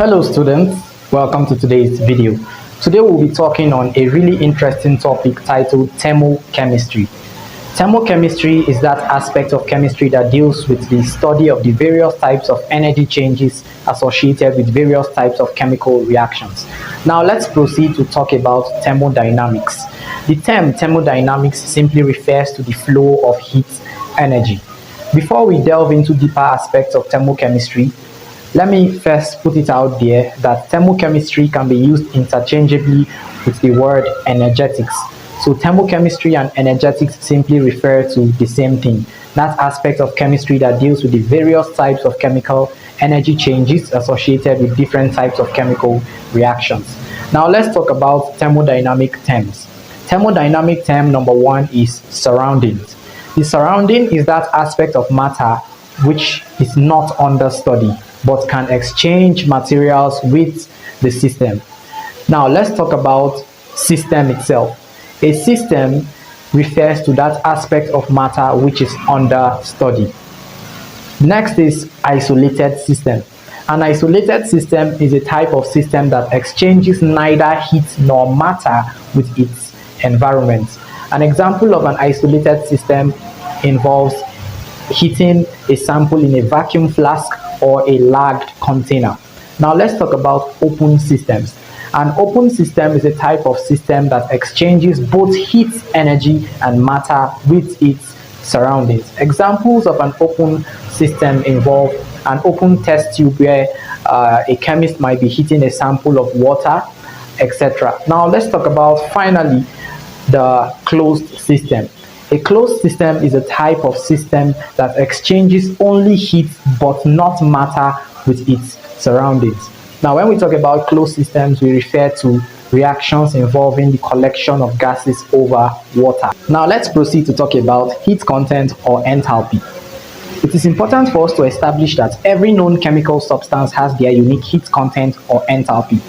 Hello students, welcome to today's video. Today we'll be talking on a really interesting topic titled thermochemistry. Thermochemistry is that aspect of chemistry that deals with the study of the various types of energy changes associated with various types of chemical reactions. Now let's proceed to talk about thermodynamics. The term thermodynamics simply refers to the flow of heat energy. Before we delve into deeper aspects of thermochemistry, let me first put it out there that thermochemistry can be used interchangeably with the word energetics. So thermochemistry and energetics simply refer to the same thing, that aspect of chemistry that deals with the various types of chemical energy changes associated with different types of chemical reactions. Now let's talk about thermodynamic terms. Thermodynamic term number one is surroundings. The surrounding is that aspect of matter which is not under study but can exchange materials with the system. Now let's talk about system itself. A system refers to that aspect of matter which is under study. Next is isolated system. An isolated system is a type of system that exchanges neither heat nor matter with its environment. An example of an isolated system involves heating a sample in a vacuum flask or a lagged container. Now let's talk about open systems. An open system is a type of system that exchanges both heat energy and matter with its surroundings. Examples of an open system involve an open test tube where a chemist might be heating a sample of water, etc. Now let's talk about finally the closed system. A closed system is a type of system that exchanges only heat but not matter with its surroundings. Now, when we talk about closed systems, we refer to reactions involving the collection of gases over water. Now, let's proceed to talk about heat content or enthalpy. It is important for us to establish that every known chemical substance has their unique heat content or enthalpy.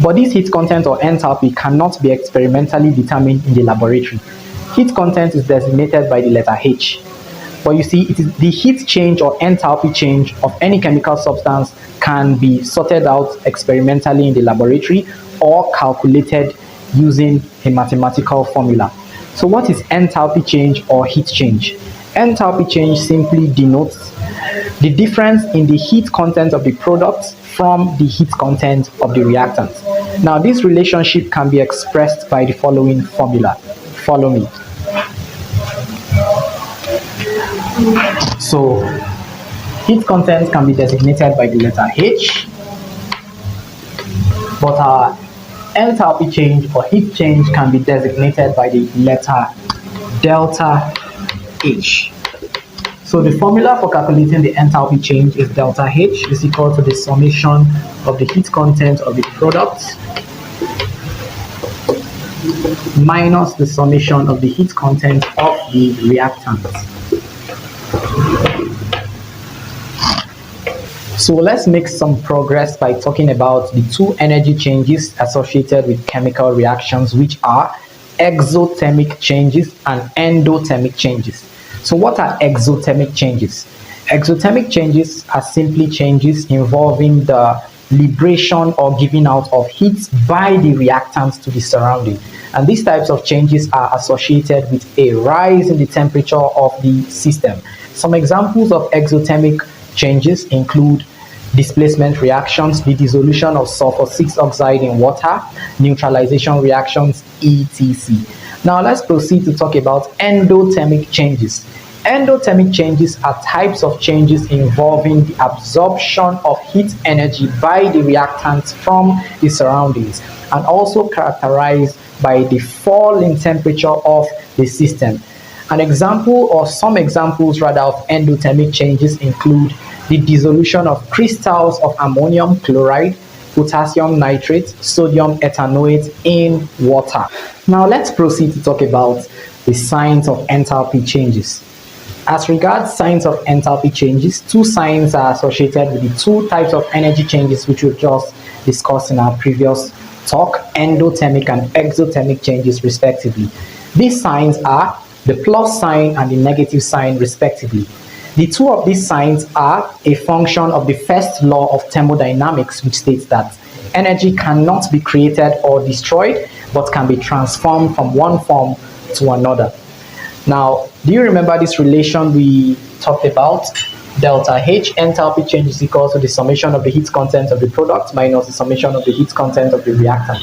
But this heat content or enthalpy cannot be experimentally determined in the laboratory. Heat content is designated by the letter H. But you see, it is the heat change or enthalpy change of any chemical substance can be sorted out experimentally in the laboratory or calculated using a mathematical formula. So what is enthalpy change or heat change? Enthalpy change simply denotes the difference in the heat content of the product from the heat content of the reactant. Now this relationship can be expressed by the following formula. Follow me. So heat content can be designated by the letter H, but our enthalpy change or heat change can be designated by the letter delta H. So the formula for calculating the enthalpy change is delta H is equal to the summation of the heat content of the product minus the summation of the heat content of the reactant. So let's make some progress by talking about the two energy changes associated with chemical reactions, which are exothermic changes and endothermic changes. So what are exothermic changes? Exothermic changes are simply changes involving the liberation or giving out of heat by the reactants to the surrounding. And these types of changes are associated with a rise in the temperature of the system. Some examples of exothermic changes include displacement reactions, the dissolution of sulfur 6 oxide in water, neutralization reactions, etc. Now let's proceed to talk about endothermic changes. Endothermic changes are types of changes involving the absorption of heat energy by the reactants from the surroundings and also characterized by the fall in temperature of the system. An example or some examples rather of endothermic changes include the dissolution of crystals of ammonium chloride, potassium nitrate, sodium ethanoate in water. Now let's proceed to talk about the signs of enthalpy changes. As regards signs of enthalpy changes, two signs are associated with the two types of energy changes which we just discussed in our previous talk, endothermic and exothermic changes respectively. These signs are the plus sign and the negative sign respectively. The two of these signs are a function of the first law of thermodynamics, which states that energy cannot be created or destroyed, but can be transformed from one form to another. Now, do you remember this relation we talked about? Delta H, enthalpy change, is equal to the summation of the heat content of the product minus the summation of the heat content of the reactant.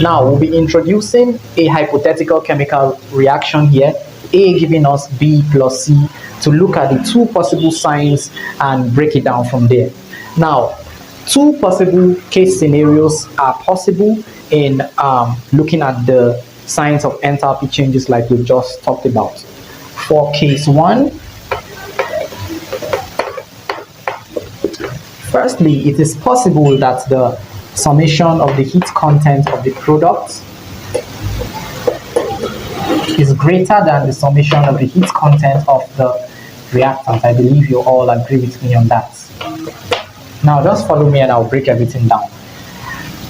Now, we'll be introducing a hypothetical chemical reaction here, A giving us B plus C, to look at the two possible signs and break it down from there. Now, two possible case scenarios are possible in looking at the signs of enthalpy changes like we just talked about. For case 1, firstly, it is possible that the summation of the heat content of the product is greater than the summation of the heat content of the reactant. I believe you all agree with me on that. Now just follow me and I'll break everything down.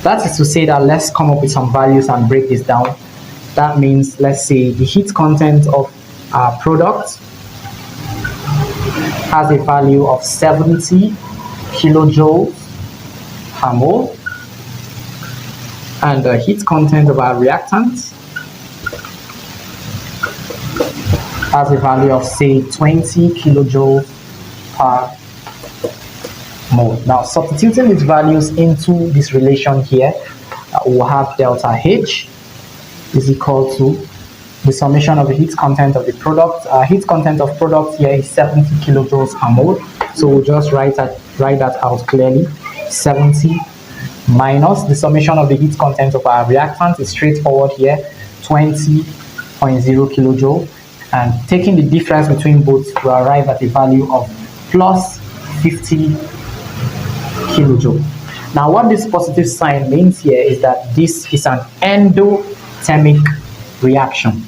That is to say that let's come up with some values and break this down. That means, let's say the heat content of our product has a value of 70 kilojoules per mole, and the heat content of our reactant has a value of, say, 20 kilojoules per mole. Now, substituting these values into this relation here, we'll have delta H is equal to the summation of the heat content of the product. Heat content of product here is 70 kilojoules per mole, so we'll just write that out clearly. 70 minus the summation of the heat content of our reactant is straightforward here, 20.0 kilojoule, and taking the difference between both will arrive at a value of plus 50 kilojoule. Now, what this positive sign means here is that this is an endothermic reaction.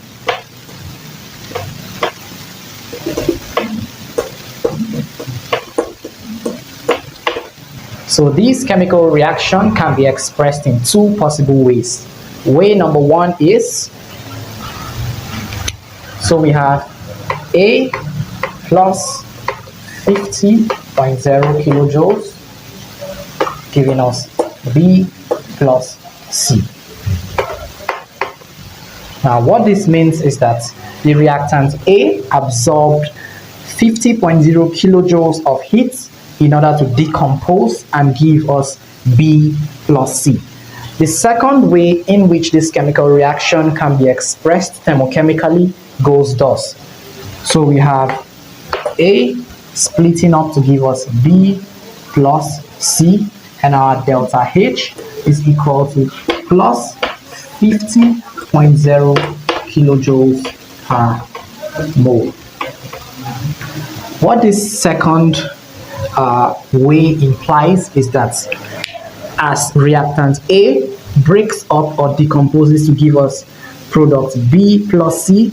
So this chemical reaction can be expressed in two possible ways. Way number one is, so we have A plus 50.0 kilojoules giving us B plus C. Now what this means is that the reactant A absorbed 50.0 kilojoules of heat in order to decompose and give us B plus C. The second way in which this chemical reaction can be expressed thermochemically goes thus. So we have A splitting up to give us B plus C, and our delta H is equal to plus 50.0 kilojoules per mole. What this second way implies is that as reactant A breaks up or decomposes to give us product B plus C,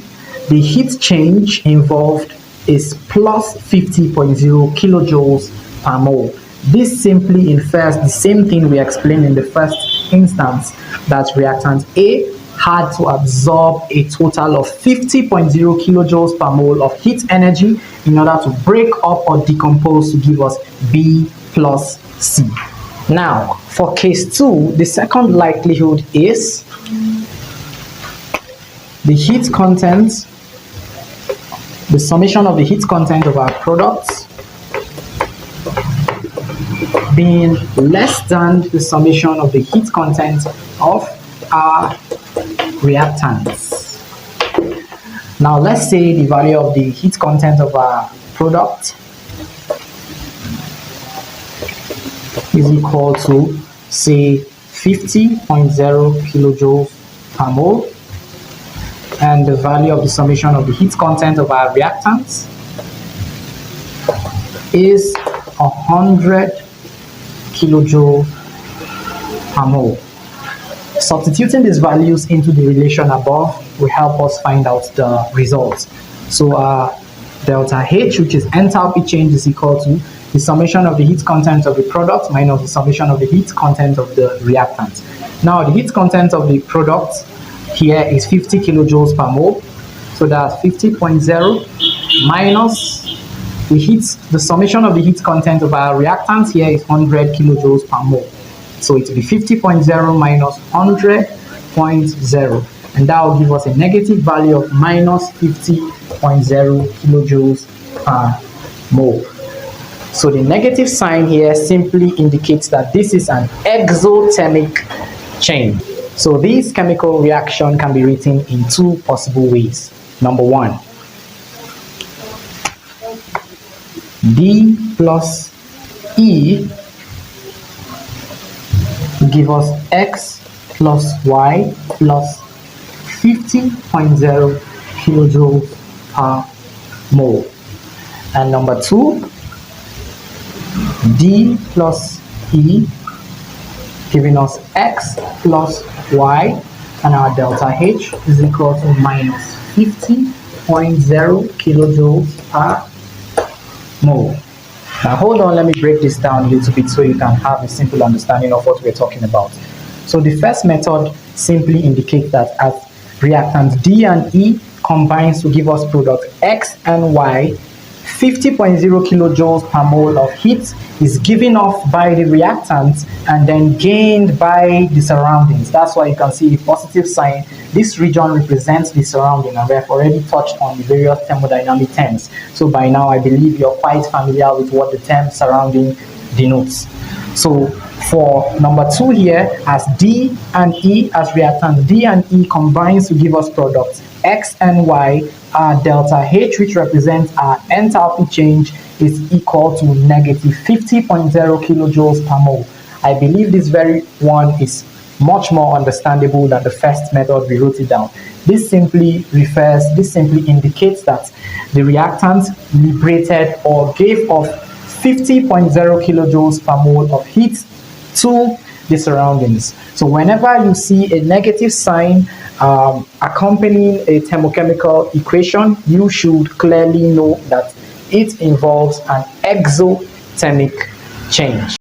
the heat change involved is plus 50.0 kilojoules per mole. This simply infers the same thing we explained in the first instance, that reactant A had to absorb a total of 50.0 kilojoules per mole of heat energy in order to break up or decompose to give us B plus C. Now, for case 2, the second likelihood is the heat content, the summation of the heat content of our products being less than the summation of the heat content of our reactants. Now let's say the value of the heat content of our product is equal to, say, 50.0 kilojoules per mole, and the value of the summation of the heat content of our reactants is 100 kilojoule per mole. Substituting these values into the relation above will help us find out the results. So delta H, which is enthalpy change, is equal to the summation of the heat content of the product minus the summation of the heat content of the reactant. Now the heat content of the product here is 50 kilojoules per mole, so that's 50.0 minus the summation of the heat content of our reactant here is 100 kilojoules per mole. So it will be 50.0 minus 100.0, and that will give us a negative value of minus 50.0 kilojoules per mole. So the negative sign here simply indicates that this is an exothermic chain. So this chemical reaction can be written in two possible ways. Number one, D plus E will give us X plus Y plus 50.0 kilojoules per mole. And number two, D plus E giving us X plus Y, and our delta H is equal to minus 50.0 kilojoules per mole. Now hold on, let me break this down a little bit so you can have a simple understanding of what we're talking about. So the first method simply indicates that as reactants D and E combines to give us product X and Y, 50.0 kilojoules per mole of heat is given off by the reactant and then gained by the surroundings. That's why you can see a positive sign. This region represents the surrounding, and we have already touched on the various thermodynamic terms. So by now I believe you're quite familiar with what the term surrounding denotes. So for number two here, as D and E, as reactants D and E combines to give us products X and Y, our delta H, which represents our enthalpy change, is equal to negative 50.0 kilojoules per mole. I believe this very one is much more understandable than the first method we wrote it down. This simply indicates that the reactant liberated or gave off 50.0 kilojoules per mole of heat to the surroundings. So whenever you see a negative sign accompanying a thermochemical equation, you should clearly know that it involves an exothermic change.